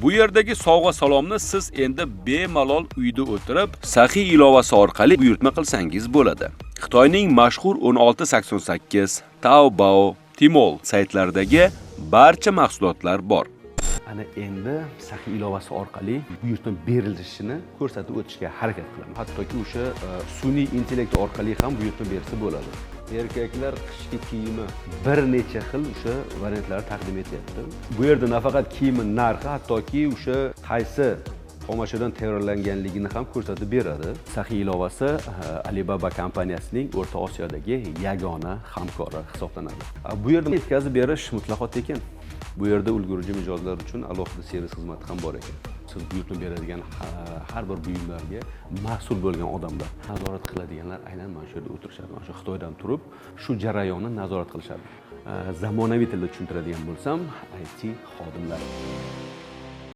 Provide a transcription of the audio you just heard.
Bu yerdagi sovg'a salomni siz endi bemalol uyda o'tirib, saxiy ilovasi orqali buyurtma qilsangiz bo'ladi. Xitoyning mashhur 1688, Taobao, Tmall saytlaridagi barcha mahsulotlar bor. Ana endi saxiy ilovasi orqali buyurtma berilishini ko'rsatib o'tishga harakat qilaman. Hattoki o'sha sun'iy intellekt orqali ham buyurtma bersa bo'ladi. Erkaklar qishki kiyimi bir necha xil o'sha variantlarni taqdim etyapti. Bu yerda nafaqat kiyimning narxi, hattoki o'sha qaysi qomashadan tayyorlanganligini ham ko'rsatib beradi. Saxiy ilovasi Alibaba kompaniyasining O'rta Osiyodagi yagona hamkori hisoblanadi. Bu yerda yetkazib berish mutlaqo tekin. Bu yerda ulgurji mijozlar uchun alohida servis xizmati ham bor ekan. Siz buyurtma beradigan har bir buyumlarga mas'ul bo'lgan odamlar, nazorat qiladiganlar aynan mana shu yerda o'tirishadi. Mana shu Xitoydan turib, shu jarayonni nazorat qilishadi. Zamonaviy tilda tushuntiradigan bo'lsam, IT xodimlari.